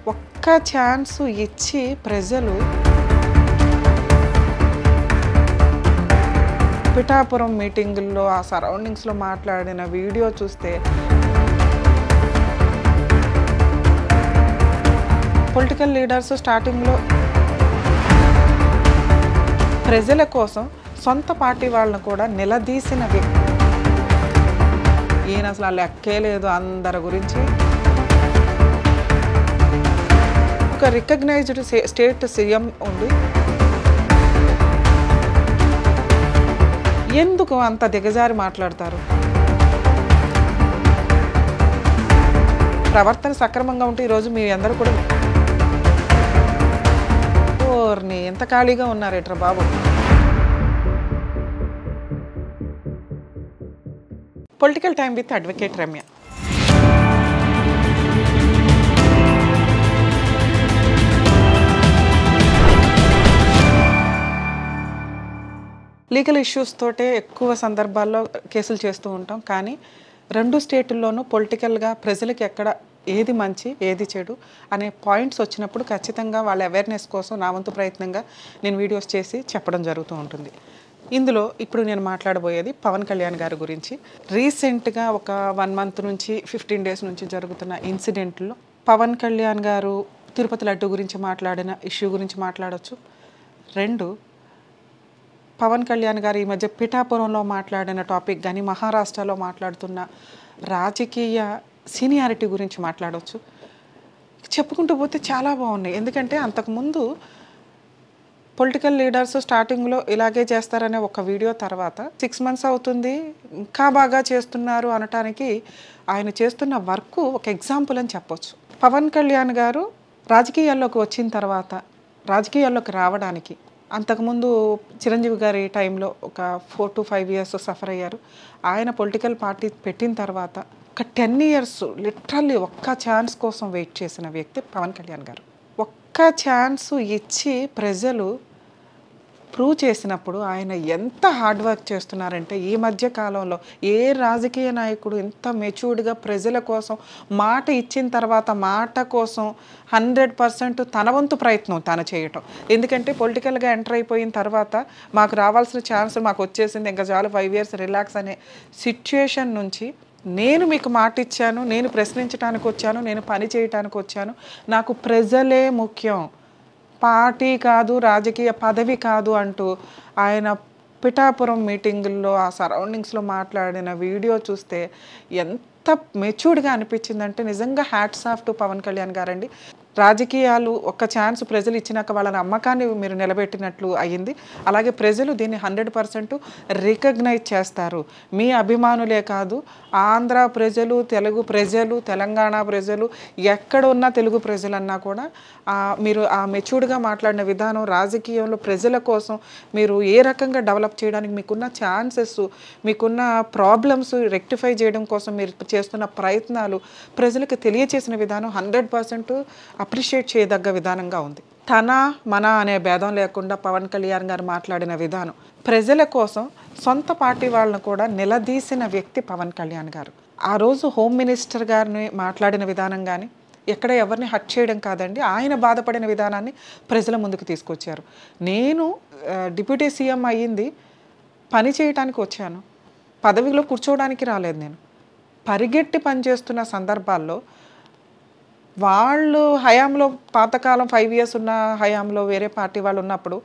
ఒక్క ఛాన్స్ ఇచ్చి ప్రజలు పిఠాపురం మీటింగుల్లో ఆ సరౌండింగ్స్లో మాట్లాడిన వీడియో చూస్తే పొలిటికల్ లీడర్స్ స్టార్టింగ్లో ప్రజల కోసం సొంత పార్టీ వాళ్ళను కూడా నిలదీసిన వ్యక్తి. ఈయన అసలు లెక్కే లేదు అందరి గురించి. ఒక రికగ్నైజ్డ్ స్టేట్ సీఎం ఉండి ఎందుకు అంత దిగజారి మాట్లాడతారు? ప్రవర్తన సక్రమంగా ఉంటే ఈరోజు మీ అందరూ కూడా ఓర్ని ఎంత ఖాళీగా ఉన్నారేట్రా బాబు. Political time with advocate Ramya. Legal issues తోటే ఎక్కువ సందర్భాల్లో కేసులు చేస్తూ ఉంటాం. కానీ రెండు స్టేటుల్లోనూ పొలిటికల్గా ప్రజలకి ఎక్కడ ఏది మంచి ఏది చెడు అనే పాయింట్స్ వచ్చినప్పుడు ఖచ్చితంగా వాళ్ళ అవేర్నెస్ కోసం నా వంతు ప్రయత్నంగా నేను వీడియోస్ చేసి చెప్పడం జరుగుతూ ఉంటుంది. ఇందులో ఇప్పుడు నేను మాట్లాడబోయేది పవన్ కళ్యాణ్ గారి గురించి. రీసెంట్గా ఒక 1 month నుంచి 15 days నుంచి జరుగుతున్న ఇన్సిడెంట్లో పవన్ కళ్యాణ్ గారు తిరుపతి లడ్డు గురించి మాట్లాడిన ఇష్యూ గురించి మాట్లాడవచ్చు. 2, పవన్ కళ్యాణ్ గారు ఈ మధ్య పిఠాపురంలో మాట్లాడిన టాపిక్ కానీ మహారాష్ట్రలో మాట్లాడుతున్న రాజకీయ సీనియారిటీ గురించి మాట్లాడవచ్చు. చెప్పుకుంటూ పోతే చాలా బాగున్నాయి. ఎందుకంటే అంతకుముందు పొలిటికల్ లీడర్స్ స్టార్టింగ్లో ఇలాగే చేస్తారనే ఒక వీడియో తర్వాత 6 months అవుతుంది ఇంకా బాగా చేస్తున్నారు అనటానికి ఆయన చేస్తున్న వర్క్ ఒక ఎగ్జాంపుల్ అని చెప్పొచ్చు. పవన్ కళ్యాణ్ గారు రాజకీయాల్లోకి వచ్చిన తర్వాత రాజకీయాల్లోకి రావడానికి అంతకుముందు చిరంజీవి గారి టైంలో ఒక 4 to 5 years సఫర్ అయ్యారు. ఆయన పొలిటికల్ పార్టీ పెట్టిన తర్వాత ఒక 10 years లిటరల్లీ ఒక్క ఛాన్స్ కోసం వెయిట్ చేసిన వ్యక్తి పవన్ కళ్యాణ్ గారు. ఒక్క ఛాన్స్ ఇచ్చి ప్రజలు ప్రూవ్ చేసినప్పుడు ఆయన ఎంత హార్డ్ వర్క్ చేస్తున్నారంటే ఈ మధ్య కాలంలో ఏ రాజకీయ నాయకుడు ఇంత మెచ్యూర్డ్గా ప్రజల కోసం మాట ఇచ్చిన తర్వాత మాట కోసం 100% తన వంతు ప్రయత్నం తను చేయటం. ఎందుకంటే పొలిటికల్గా ఎంటర్ అయిపోయిన తర్వాత మాకు రావాల్సిన ఛాన్స్ మాకు వచ్చేసింది, ఇంకా చాలు 5 years రిలాక్స్ అనే సిచ్యుయేషన్ నుంచి నేను మీకు మాట ఇచ్చాను, నేను ప్రశ్నించడానికి వచ్చాను, నేను పని చేయటానికి వచ్చాను, నాకు ప్రజలే ముఖ్యం, పార్టీ కాదు రాజకీయ పదవి కాదు అంటూ ఆయన పిఠాపురం మీటింగుల్లో ఆ సరౌండింగ్స్లో మాట్లాడిన వీడియో చూస్తే ఎంత మెచ్యూర్డ్గా అనిపించిందంటే నిజంగా hats off to Pawan Kalyan గారండి. రాజకీయాలు ఒక్క ఛాన్స్ ప్రజలు ఇచ్చినాక వాళ్ళ నమ్మకాన్ని మీరు నిలబెట్టినట్లు అయ్యింది. అలాగే ప్రజలు దీన్ని 100% రికగ్నైజ్ చేస్తారు. మీ అభిమానులే కాదు, ఆంధ్ర ప్రజలు, తెలుగు ప్రజలు, తెలంగాణ ప్రజలు, ఎక్కడ ఉన్న తెలుగు ప్రజలన్నా కూడా మీరు ఆ మెచ్యూర్డ్గా మాట్లాడిన విధానం, రాజకీయంలో ప్రజల కోసం మీరు ఏ రకంగా డెవలప్ చేయడానికి మీకున్న ఛాన్సెస్, మీకున్న ప్రాబ్లమ్స్ రెక్టిఫై చేయడం కోసం మీరు చేస్తున్న ప్రయత్నాలు ప్రజలకు తెలియచేసిన విధానం 100% అప్రిషియేట్ చేయదగ్గ విధానంగా ఉంది. తన మన అనే భేదం లేకుండా పవన్ కళ్యాణ్ గారు మాట్లాడిన విధానం, ప్రజల కోసం సొంత పార్టీ వాళ్ళను కూడా నిలదీసిన వ్యక్తి పవన్ కళ్యాణ్ గారు. ఆ రోజు హోమ్ మినిస్టర్ గారిని మాట్లాడిన విధానం కానీ ఎక్కడ ఎవరిని హట్ చేయడం కాదండి, ఆయన బాధపడిన విధానాన్ని ప్రజల ముందుకు తీసుకొచ్చారు. నేను డిప్యూటీ సీఎం అయ్యింది పని చేయడానికి వచ్చాను, పదవిలో కూర్చోవడానికి రాలేదు. నేను పరిగెట్టి పనిచేస్తున్న సందర్భాల్లో వాళ్ళు హయాంలో పాతకాలం 5 years ఉన్న హయాంలో వేరే పార్టీ వాళ్ళు ఉన్నప్పుడు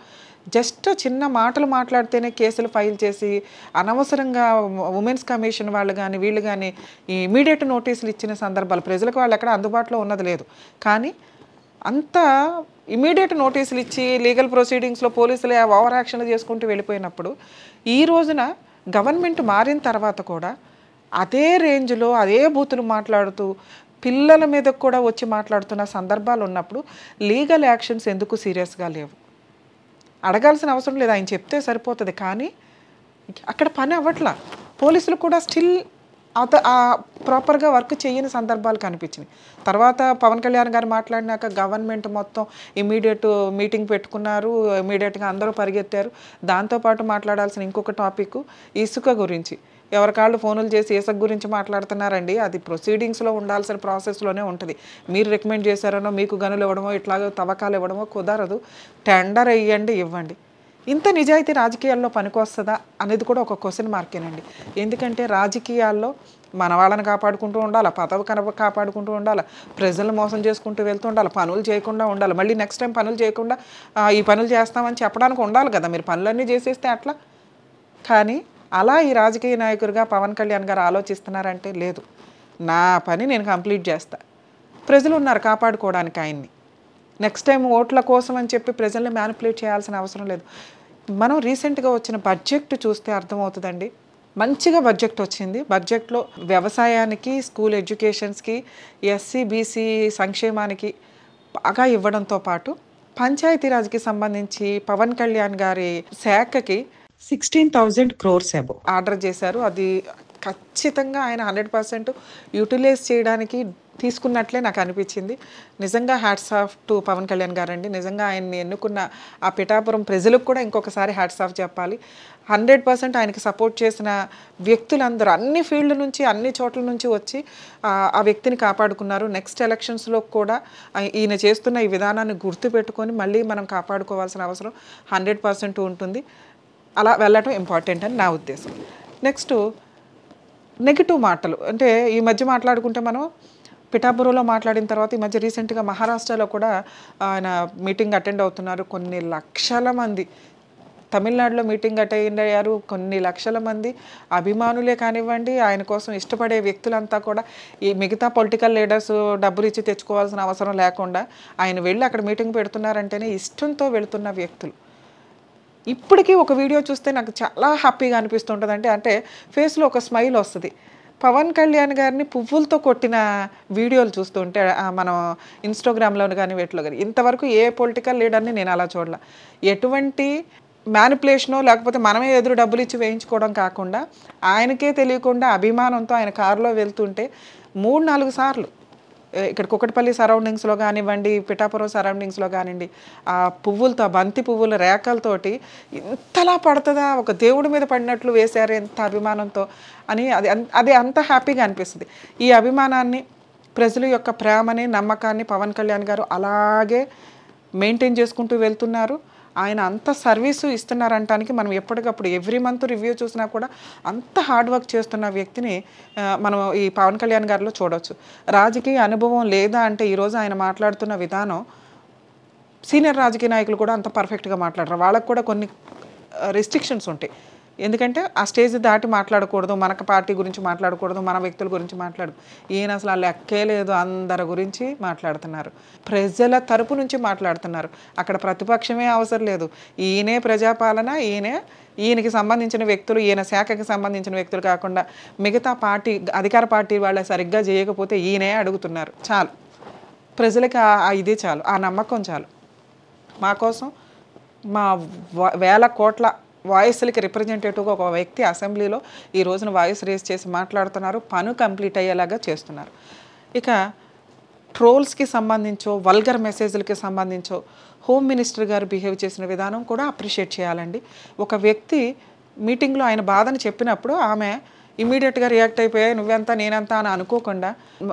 జస్ట్ చిన్న మాటలు మాట్లాడితేనే కేసులు ఫైల్ చేసి అనవసరంగా ఉమెన్స్ కమిషన్ వాళ్ళు కానీ వీళ్ళు కానీ ఇమీడియట్ నోటీసులు ఇచ్చిన సందర్భాలు ప్రజలకు వాళ్ళు ఎక్కడ అందుబాటులో ఉన్నది లేదు. కానీ అంత ఇమీడియట్ నోటీసులు ఇచ్చి లీగల్ ప్రొసీడింగ్స్లో పోలీసులు ఓవర్ యాక్షన్లు చేసుకుంటూ వెళ్ళిపోయినప్పుడు ఈ రోజున గవర్నమెంట్ మారిన తర్వాత కూడా అదే రేంజ్లో అదే బూతులు మాట్లాడుతూ పిల్లల మీద కూడా వచ్చి మాట్లాడుతున్న సందర్భాలు ఉన్నప్పుడు లీగల్ యాక్షన్స్ ఎందుకు సీరియస్గా లేవు? అడగాల్సిన అవసరం లేదు, ఆయన చెప్తే సరిపోతుంది. కానీ అక్కడ పని అవ్వట్లా. పోలీసులు కూడా స్టిల్ ప్రాపర్గా వర్క్ చేయని సందర్భాలు కనిపించినాయి. తర్వాత పవన్ కళ్యాణ్ గారు మాట్లాడినాక గవర్నమెంట్ మొత్తం ఇమీడియట్ మీటింగ్ పెట్టుకున్నారు, ఇమీడియట్గా అందరూ పరిగెత్తారు. దాంతోపాటు మాట్లాడాల్సిన ఇంకొక టాపిక్ ఇసుక గురించి. ఎవరికాళ్ళు ఫోనులు చేసి ఇసుక గురించి మాట్లాడుతున్నారండి. అది ప్రొసీడింగ్స్‌లో ఉండాల్సిన ప్రాసెస్‌లోనే ఉంటది. మీరు రికమెండ్ చేశారనో, మీకు గనులు ఇవ్వడమో, ఇట్లాగ తవ్వకాలు ఇవ్వడమో కుదరదు. టెండర్ ఎయ్యండి, ఇవ్వండి. ఇంత నిజాయితీ రాజకీయాల్లో పనికొస్తదా అనేది కూడా ఒక క్వెషన్ మార్కేనండి. ఎందుకంటే రాజకీయాల్లో మన వాళ్ళని కాపాడుకుంటూ ఉండాల, పదవి కాపాడుకుంటూ ఉండాల, ప్రజలను మోసం చేసుకుంటూ వెళ్తూ ఉండాలి, పనులు చేయకుండా ఉండాలి. మళ్ళీ నెక్స్ట్ టైం పనులు చేయకుండా ఈ పనులు చేస్తామని చెప్పడానికి ఉండాలి కదా! మీరు పనులన్నీ చేసేస్తే అట్లా? కానీ అలా ఈ రాజకీయ నాయకుడిగా పవన్ కళ్యాణ్ గారు ఆలోచిస్తున్నారంటే లేదు. నా పని నేను కంప్లీట్ చేస్తా. ప్రజలు ఉన్నారు కాపాడుకోవడానికి ఆయన్ని. నెక్స్ట్ టైం ఓట్ల కోసం అని చెప్పి ప్రజల్ని మ్యానిపులేట్ చేయాల్సిన అవసరం లేదు. మనం రీసెంట్‌గా వచ్చిన బడ్జెట్ చూస్తే అర్థమవుతుందండి. మంచిగా బడ్జెట్ వచ్చింది. బడ్జెట్‌లో వ్యవసాయానికి, స్కూల్ ఎడ్యుకేషన్స్‌కి, ఎస్సీ, బీసీ సంక్షేమానికి బాగా ఇవ్వడంతో పాటు పంచాయతీరాజ్‌కి సంబంధించి పవన్ కళ్యాణ్ గారి శాఖకి 16,000 క్రోర్స్ అబోవ్ ఆర్డర్ చేశారు. అది ఖచ్చితంగా ఆయన 100% యూటిలైజ్ చేయడానికి తీసుకున్నట్లే నాకు అనిపించింది. నిజంగా hats off to Pawan Kalyan గారండి. నిజంగా ఆయన్ని ఎన్నుకున్న ఆ పిఠాపురం ప్రజలకు కూడా ఇంకొకసారి హ్యాట్స్ ఆఫ్ చెప్పాలి. 100% ఆయనకి సపోర్ట్ చేసిన వ్యక్తులందరూ అన్ని ఫీల్డ్ నుంచి, అన్ని చోట్ల నుంచి వచ్చి ఆ వ్యక్తిని కాపాడుకున్నారు. నెక్స్ట్ ఎలక్షన్స్‌లో కూడా ఈయన చేస్తున్న ఈ విధానాన్ని గుర్తుపెట్టుకొని మళ్ళీ మనం కాపాడుకోవాల్సిన అవసరం 100% ఉంటుంది. అలా వెళ్ళటం ఇంపార్టెంట్ అని నా ఉద్దేశం. నెక్స్ట్ నెగెటివ్ మాటలు అంటే ఈ మధ్య మాట్లాడుకుంటే మనం పిఠాపురంలో మాట్లాడిన తర్వాత ఈ మధ్య రీసెంట్‌గా మహారాష్ట్రలో కూడా ఆయన మీటింగ్ అటెండ్ అవుతున్నారు. కొన్ని లక్షల మంది తమిళనాడులో మీటింగ్ అటెండ్ అయ్యారు. కొన్ని లక్షల మంది అభిమానులే కానివ్వండి, ఆయన కోసం ఇష్టపడే వ్యక్తులంతా కూడా ఈ మిగతా పొలిటికల్ లీడర్స్ డబ్బులు ఇచ్చి తెచ్చుకోవాల్సిన అవసరం లేకుండా ఆయన వెళ్ళి అక్కడ మీటింగ్ పెడుతున్నారంటేనే ఇష్టంతో వెళుతున్న వ్యక్తులు. ఇప్పటికీ ఒక వీడియో చూస్తే నాకు చాలా హ్యాపీగా అనిపిస్తుంటుంది. అంటే ఫేస్‌లో ఒక స్మైల్ వస్తది. పవన్ కళ్యాణ్ గారిని పువ్వులతో కొట్టిన వీడియోలు చూస్తుంటే మనం ఇన్‌స్టాగ్రామ్‌లోను గాని వీటిలో గాని ఇంతవరకు ఏ పొలిటికల్ లీడర్‌ని నేను అలా చూడల. ఎటువంటి మ్యానిపులేషనో లేకపోతే మనమే ఎదురు డబ్బులు ఇచ్చి వేయించుకోవడం కాకుండా ఆయనకే తెలియకుండా అభిమానంతో ఆయన కారులో వెళ్తుంటే 3, 4 సార్లు ఇక్కడ కుకట్పల్లి సరౌండింగ్స్‌లో కానివ్వండి, పిఠాపురం సరౌండింగ్స్‌లో కానివ్వండి, ఆ పువ్వులతో బంతి పువ్వుల రేఖలతోటి ఇంతలా పడుతుందా, ఒక దేవుడి మీద పడినట్లు వేశారు ఎంత అభిమానంతో అని అది అంత హ్యాపీగా అనిపిస్తుంది. ఈ అభిమానాన్ని, ప్రజల యొక్క ప్రేమని, నమ్మకాన్ని పవన్ కళ్యాణ్ గారు అలాగే మెయింటైన్ చేసుకుంటూ వెళ్తున్నారు. ఆయన అంత సర్వీసు ఇస్తున్నారంటానికి మనం ఎప్పటికప్పుడు ఎవ్రీ మంత్ రివ్యూ చూసినా కూడా అంత హార్డ్ వర్క్ చేస్తున్న వ్యక్తిని మనం ఈ పవన్ కళ్యాణ్ గారిలో చూడవచ్చు. రాజకీయ అనుభవం లేదా అంటే ఈరోజు ఆయన మాట్లాడుతున్న విధానం సీనియర్ రాజకీయ నాయకులు కూడా అంత పర్ఫెక్ట్‌గా మాట్లాడరు. వాళ్ళకు కూడా కొన్ని రెస్ట్రిక్షన్స్ ఉంటాయి. ఎందుకంటే ఆ స్టేజ్ దాటి మాట్లాడకూడదు, మనకు పార్టీ గురించి మాట్లాడకూడదు, మన వ్యక్తుల గురించి ఈయన అసలు ఆ లెక్కే లేదు, అందరి గురించి మాట్లాడుతున్నారు. ప్రజల తరపు నుంచి మాట్లాడుతున్నారు. అక్కడ ప్రతిపక్షమే అవసరం లేదు. ఈయనే ప్రజాపాలన, ఈయనకి సంబంధించిన వ్యక్తులు, ఈయన శాఖకి సంబంధించిన వ్యక్తులు కాకుండా మిగతా పార్టీ అధికార పార్టీ వాళ్ళ సరిగ్గా చేయకపోతే ఈయనే అడుగుతున్నారు. చాలు. ప్రజలకి ఇదే చాలు. ఆ నమ్మకం చాలు. మా కోసం మా వేల కోట్ల వాయిస్‌లకి రిప్రజెంటేటివ్‌గా ఒక వ్యక్తి అసెంబ్లీలో ఈ రోజున వాయిస్ రేస్ చేసి మాట్లాడుతున్నారు. పని కంప్లీట్ అయ్యేలాగా చేస్తున్నారు. ఇక ట్రోల్స్‌కి సంబంధించో, వల్గర్ మెసేజ్‌లకి సంబంధించో హోమ్ మినిస్టర్ గారు బిహేవ్ చేసిన విధానం కూడా అప్రిషియేట్ చేయాలండి. ఒక వ్యక్తి మీటింగ్‌లో ఆయన బాధను చెప్పినప్పుడు ఆమె ఇమ్మీడియట్‌గా రియాక్ట్ అయిపోయాయి. నువ్వెంత నేనెంత అని అనుకోకుండా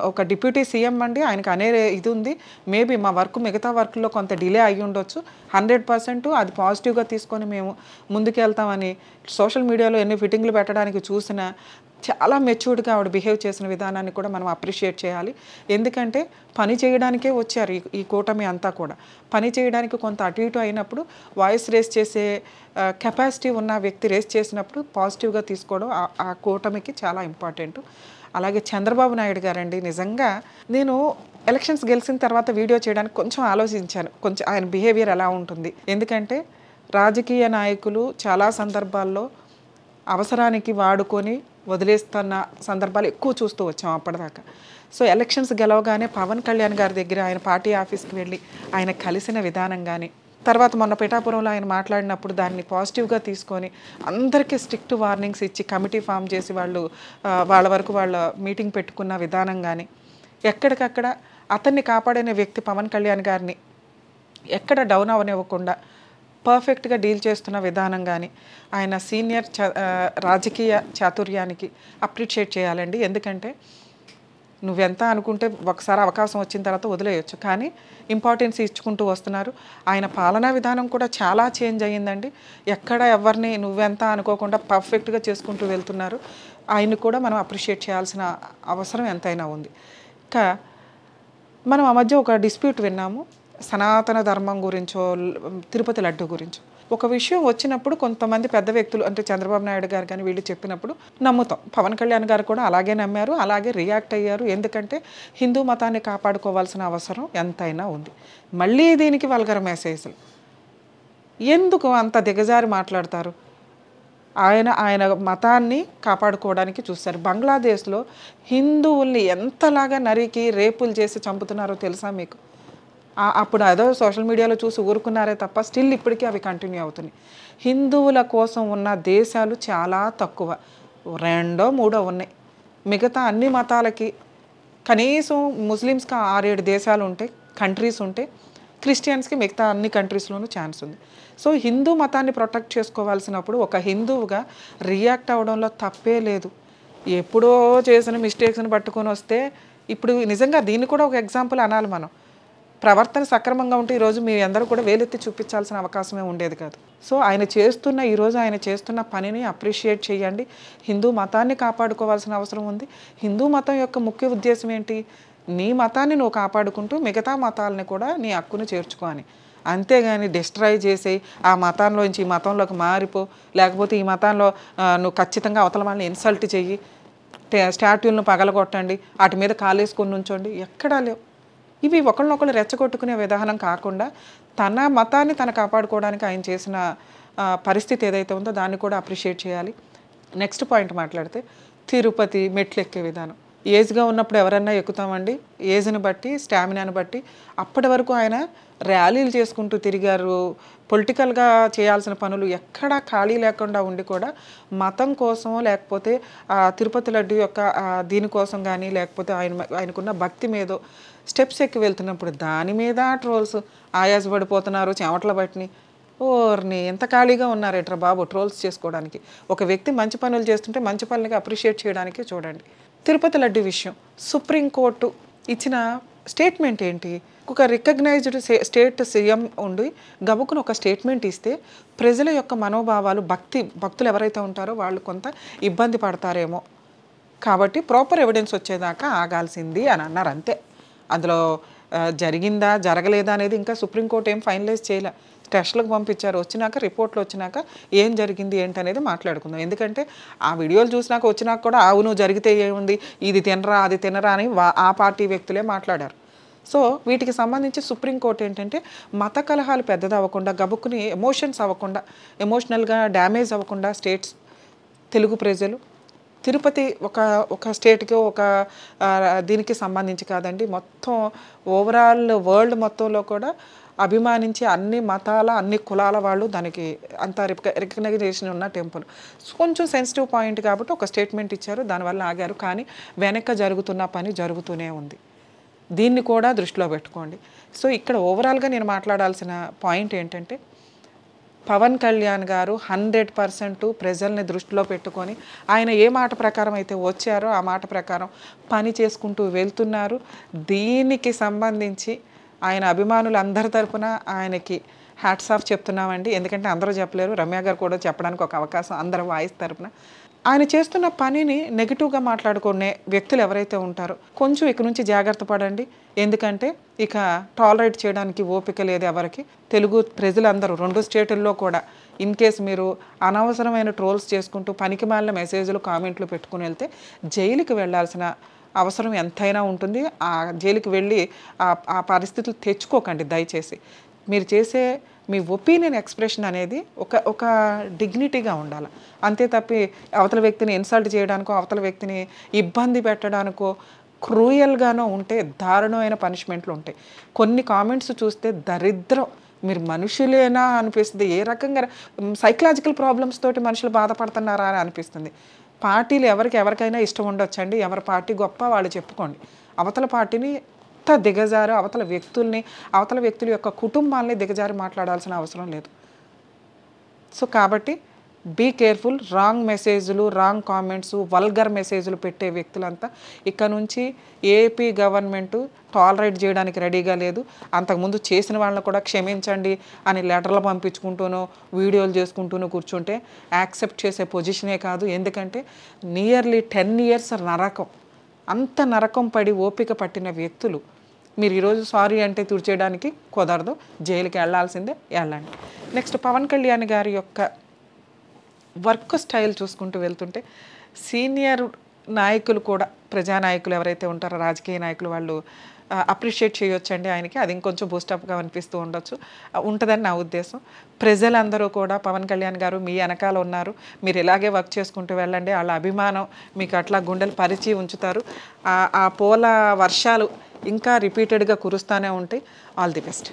ఒక డిప్యూటీ సీఎం అండి, ఆయనకు అనే ఇది ఉంది. మేబీ మా వర్క్ మిగతా వర్క్‌లో కొంత డిలే అయ్యి ఉండొచ్చు. 100% అది పాజిటివ్‌గా తీసుకొని మేము ముందుకెళ్తామని సోషల్ మీడియాలో ఎన్ని ఫిట్టింగ్లు పెట్టడానికి చూసినా చాలా మెచ్యూర్డ్‌గా ఆవిడ బిహేవ్ చేసిన విధానాన్ని కూడా మనం అప్రిషియేట్ చేయాలి. ఎందుకంటే పని చేయడానికే వచ్చారు ఈ కూటమి అంతా కూడా. పని చేయడానికి కొంత అటు ఇటు అయినప్పుడు వాయిస్ రేస్ చేసే కెపాసిటీ ఉన్న వ్యక్తి రేస్ చేసినప్పుడు పాజిటివ్‌గా తీసుకోవడం ఆ కూటమికి చాలా ఇంపార్టెంట్. అలాగే చంద్రబాబు నాయుడు గారండి, నిజంగా నేను ఎలక్షన్స్ గెలిచిన తర్వాత వీడియో చేయడానికి కొంచెం ఆలోచించాను. కొంచెం ఆయన బిహేవియర్ ఎలా ఉంటుంది. ఎందుకంటే రాజకీయ నాయకులు చాలా సందర్భాల్లో అవసరానికి వాడుకొని వదిలేస్తున్న సందర్భాలు ఎక్కువ చూస్తూ వచ్చాం అప్పటిదాకా. సో ఎలక్షన్స్ గెలవగానే పవన్ కళ్యాణ్ గారి దగ్గర ఆయన పార్టీ ఆఫీస్‌కి వెళ్ళి ఆయన కలిసిన విధానం కానీ, తర్వాత మొన్న పిఠాపురంలో ఆయన మాట్లాడినప్పుడు దాన్ని పాజిటివ్‌గా తీసుకొని అందరికీ స్ట్రిక్ట్ వార్నింగ్స్ ఇచ్చి కమిటీ ఫామ్ చేసి వాళ్ళ వరకు వాళ్ళ మీటింగ్ పెట్టుకున్న విధానం కానీ, ఎక్కడికక్కడ అతన్ని కాపాడిన వ్యక్తి పవన్ కళ్యాణ్ గారిని ఎక్కడ డౌన్ అవనివ్వకుండా పర్ఫెక్ట్గా డీల్ చేస్తున్న విధానం కానీ ఆయన సీనియర్ రాజకీయ చాతుర్యానికి అప్రిషియేట్ చేయాలండి. ఎందుకంటే నువ్వెంత అనుకుంటే ఒకసారి అవకాశం వచ్చిన తర్వాత వదిలేయచ్చు, కానీ ఇంపార్టెన్స్ ఇచ్చుకుంటూ వస్తున్నారు. ఆయన పాలనా విధానం కూడా చాలా చేంజ్ అయ్యిందండి. ఎక్కడ ఎవరిని నువ్వెంత అనుకోకుండా పర్ఫెక్ట్గా చేసుకుంటూ వెళ్తున్నారు. ఆయన్ని కూడా మనం అప్రిషియేట్ చేయాల్సిన అవసరం ఎంతైనా ఉంది. ఇంకా మనం ఆ మధ్య ఒక డిస్ప్యూట్ విన్నాము, సనాతన ధర్మం గురించో తిరుపతి లడ్డు గురించో. ఒక విషయం వచ్చినప్పుడు కొంతమంది పెద్ద వ్యక్తులు అంటే చంద్రబాబు నాయుడు గారు కానీ వీళ్ళు చెప్పినప్పుడు నమ్ముతాం. పవన్ కళ్యాణ్ గారు కూడా అలాగే నమ్మారు, అలాగే రియాక్ట్ అయ్యారు. ఎందుకంటే హిందూ మతాన్ని కాపాడుకోవాల్సిన అవసరం ఎంతైనా ఉంది. మళ్ళీ దీనికి వల్గర్ మెసేజ్లు ఎందుకు అంత దిగజారి మాట్లాడతారు? ఆయన మతాన్ని కాపాడుకోవడానికి చూస్తారు. బంగ్లాదేశ్లో హిందువుల్ని ఎంతలాగా నరికి రేపులు చేసి చంపుతున్నారో తెలుసా మీకు? అప్పుడు అదో సోషల్ మీడియాలో చూసి ఊరుకున్నారే తప్ప స్టిల్ ఇప్పటికీ అవి కంటిన్యూ అవుతున్నాయి. హిందువుల కోసం ఉన్న దేశాలు చాలా తక్కువ, 2 3 ఉన్నాయి. మిగతా అన్ని మతాలకి కనీసం ముస్లిమ్స్కి 6 7 దేశాలు ఉంటాయి, కంట్రీస్ ఉంటాయి. క్రిస్టియన్స్కి మిగతా అన్ని కంట్రీస్లోనూ ఛాన్స్ ఉంది. సో హిందూ మతాన్ని ప్రొటెక్ట్ చేసుకోవాల్సినప్పుడు ఒక హిందువుగా రియాక్ట్ అవ్వడంలో తప్పే లేదు. ఎప్పుడో చేసిన మిస్టేక్స్ని పట్టుకొని వస్తే ఇప్పుడు నిజంగా దీన్ని కూడా ఒక ఎగ్జాంపుల్ అనాలి మనం. ప్రవర్తన సక్రమంగా ఉంటే ఈరోజు మీ అందరూ కూడా వేలెత్తి చూపించాల్సిన అవకాశమే ఉండేది కాదు. సో ఈరోజు ఆయన చేస్తున్న పనిని అప్రిషియేట్ చేయండి. హిందూ మతాన్ని కాపాడుకోవాల్సిన అవసరం ఉంది. హిందూ మతం యొక్క ముఖ్య ఉద్దేశం ఏంటి? నీ మతాన్ని నువ్వు కాపాడుకుంటూ మిగతా మతాలని కూడా నీ హక్కును చేర్చుకో అని. అంతేగాని డిస్ట్రాయ్ చేసి ఆ మతంలోంచి ఈ మతంలోకి మారిపో, లేకపోతే ఈ మతంలో నువ్వు ఖచ్చితంగా అవతల వాళ్ళని ఇన్సల్ట్ చెయ్యి, స్టాట్యూలను పగలగొట్టండి, వాటి మీద కాలేసుకొని నుంచోండి, ఎక్కడా లేవు. ఇవి ఒకళ్ళనొకళ్ళు రెచ్చగొట్టుకునే విధానం కాకుండా తన మతాన్ని తను కాపాడుకోవడానికి ఆయన చేసిన పరిస్థితి ఏదైతే ఉందో దాన్ని కూడా అప్రిషియేట్ చేయాలి. నెక్స్ట్ పాయింట్ మాట్లాడితే తిరుపతి మెట్లు ఎక్కే విధానం. ఏజ్గా ఉన్నప్పుడు ఎవరన్నా ఎక్కుతామండి, ఏజ్ని బట్టి స్టామినాని బట్టి. అప్పటి వరకు ఆయన ర్యాలీలు చేసుకుంటూ తిరిగారు. పొలిటికల్గా చేయాల్సిన పనులు ఎక్కడా ఖాళీ లేకుండా ఉండి కూడా మతం కోసమో లేకపోతే తిరుపతి లడ్డు యొక్క దీనికోసం కానీ లేకపోతే ఆయనకున్న భక్తి మీదో స్టెప్స్ ఎక్కి వెళ్తున్నప్పుడు దాని మీద ట్రోల్స్, ఆయాసపడిపోతున్నారు, చెమటల బట్టిని. ఓర్ని ఎంత ఖాళీగా ఉన్నారేట్రా బాబు ట్రోల్స్ చేసుకోవడానికి. ఒక వ్యక్తి మంచి పనులు చేస్తుంటే మంచి పనులకి అప్రిషియేట్ చేయడానికి చూడండి. తిరుపతి లడ్డు విషయం సుప్రీంకోర్టు ఇచ్చిన స్టేట్మెంట్ ఏంటి? ఒక రికగ్నైజ్డ్ స్టేట్ సీఎం ఉండి గబుకుని ఒక స్టేట్మెంట్ ఇస్తే ప్రజల యొక్క మనోభావాలు భక్తులు ఎవరైతే ఉంటారో వాళ్ళు కొంత ఇబ్బంది పడతారేమో, కాబట్టి ప్రాపర్ ఎవిడెన్స్ వచ్చేదాకా ఆగాల్సింది అని అన్నారు. అంతే. అందులో జరిగిందా జరగలేదా అనేది ఇంకా సుప్రీంకోర్టు ఏం ఫైనలైజ్ చేయలే. టెస్ట్లకు పంపించారు, వచ్చినాక రిపోర్ట్లు వచ్చినాక ఏం జరిగింది ఏంటనేది మాట్లాడుకుందాం. ఎందుకంటే ఆ వీడియోలు చూసినాక వచ్చినాక కూడా అవును జరిగితే ఏముంది, ఇది తినరా అది తినరా అని ఆ పార్టీ వ్యక్తులే మాట్లాడారు. సో వీటికి సంబంధించి సుప్రీంకోర్టు ఏంటంటే మత కలహాలు పెద్దది అవ్వకుండా, గబుక్కుని ఎమోషన్స్ అవ్వకుండా, ఎమోషనల్గా డ్యామేజ్ అవ్వకుండా స్టేట్స్ తెలుగు ప్రజలు తిరుపతి ఒక స్టేట్కి ఒక దీనికి సంబంధించి కాదండి, మొత్తం ఓవరాల్ వరల్డ్ మొత్తంలో కూడా అభిమానించి అన్ని మతాల అన్ని కులాల వాళ్ళు దానికి అంత రికగ్నైజేషన్ ఉన్న టెంపుల్. కొంచెం సెన్సిటివ్ పాయింట్ కాబట్టి ఒక స్టేట్మెంట్ ఇచ్చారు, దానివల్ల ఆగారు. కానీ వెనక జరుగుతున్న పని జరుగుతూనే ఉంది. దీన్ని కూడా దృష్టిలో పెట్టుకోండి. సో ఇక్కడ ఓవరాల్గా నేను మాట్లాడాల్సిన పాయింట్ ఏంటంటే పవన్ కళ్యాణ్ గారు 100% ప్రజల్ని దృష్టిలో పెట్టుకొని ఆయన ఏ మాట ప్రకారం అయితే వచ్చారో ఆ మాట ప్రకారం పని చేసుకుంటూ వెళ్తున్నారు. దీనికి సంబంధించి ఆయన అభిమానులు అందరి తరపున ఆయనకి హ్యాట్స్ ఆఫ్ చెప్తున్నామండి. ఎందుకంటే అందరూ చెప్పలేరు, రమ్య గారు కూడా చెప్పడానికి ఒక అవకాశం అందరి వాయిస్ తరపున. ఆయన చేస్తున్న పనిని నెగిటివ్గా మాట్లాడుకునే వ్యక్తులు ఎవరైతే ఉంటారో కొంచెం ఇక నుంచి జాగ్రత్త పడండి. ఎందుకంటే ఇక టాలరేట్ చేయడానికి ఓపిక లేదు ఎవరికి. తెలుగు ప్రజలందరూ 2 స్టేటుల్లో కూడా ఇన్ కేస్ మీరు అనవసరమైన ట్రోల్స్ చేసుకుంటూ పనికి మాలిన మెసేజ్లు కామెంట్లు పెట్టుకుని వెళ్తే జైలుకి వెళ్ళాల్సిన అవసరం ఎంతైనా ఉంటుంది. ఆ జైలుకి వెళ్ళి ఆ పరిస్థితులు తెచ్చుకోకండి దయచేసి. మీరు చేసే మీ ఒపీనియన్ ఎక్స్ప్రెషన్ అనేది ఒక డిగ్నిటీగా ఉండాలి. అంతే తప్పి అవతల వ్యక్తిని ఇన్సల్ట్ చేయడానికో అవతల వ్యక్తిని ఇబ్బంది పెట్టడానికో క్రూయల్గానో ఉంటే దారుణమైన పనిష్మెంట్లు ఉంటాయి. కొన్ని కామెంట్స్ చూస్తే దరిద్రం, మీరు మనుషులేనా అనిపిస్తుంది. ఏ రకంగా సైకలాజికల్ ప్రాబ్లమ్స్ తోటి మనుషులు బాధపడుతున్నారా అని అనిపిస్తుంది. పార్టీలు ఎవరికైనా ఇష్టం ఉండొచ్చండి, ఎవరి పార్టీ గొప్ప వాళ్ళు చెప్పుకోండి. అవతల పార్టీని దిగజారు అవతల వ్యక్తుల యొక్క కుటుంబాలని దిగజారి మాట్లాడాల్సిన అవసరం లేదు. సో కాబట్టి బీ కేర్ఫుల్. రాంగ్ మెసేజ్లు, రాంగ్ కామెంట్స్, వల్గర్ మెసేజ్లు పెట్టే వ్యక్తులంతా ఇక నుంచి ఏపీ గవర్నమెంట్ టాలరేట్ చేయడానికి రెడీగా లేదు. అంతకుముందు చేసిన వాళ్ళని కూడా క్షమించండి అని లెటర్లు పంపించుకుంటూనో వీడియోలు చేసుకుంటూనో కూర్చుంటే యాక్సెప్ట్ చేసే పొజిషనే కాదు. ఎందుకంటే నియర్లీ 10 years నరకం, అంత నరకం పడి ఓపిక పట్టిన వ్యక్తులు మీరు ఈరోజు సారీ అంటే తుడిచేయడానికి కుదరదు, జైలుకి వెళ్ళాల్సిందే, వెళ్ళండి. నెక్స్ట్ పవన్ కళ్యాణ్ గారి యొక్క వర్క్ స్టైల్ చూసుకుంటూ వెళ్తుంటే సీనియర్ నాయకులు కూడా, ప్రజానాయకులు ఎవరైతే ఉంటారో రాజకీయ నాయకులు, వాళ్ళు అప్రిషియేట్ చేయొచ్చండి ఆయనకి. అది ఇంకొంచెం బూస్టప్గా అనిపిస్తూ ఉంటుందని నా ఉద్దేశం. ప్రజలందరూ కూడా పవన్ కళ్యాణ్ గారు మీ వెనకాల ఉన్నారు, మీరు ఇలాగే వర్క్ చేసుకుంటూ వెళ్ళండి, వాళ్ళ అభిమానం మీకు అట్లా గుండెలు పరిచి ఉంచుతారు. ఆ పూల వర్షాలు ఇంకా రిపీటెడ్గా కురుస్తూనే ఉంటాయి. All the best.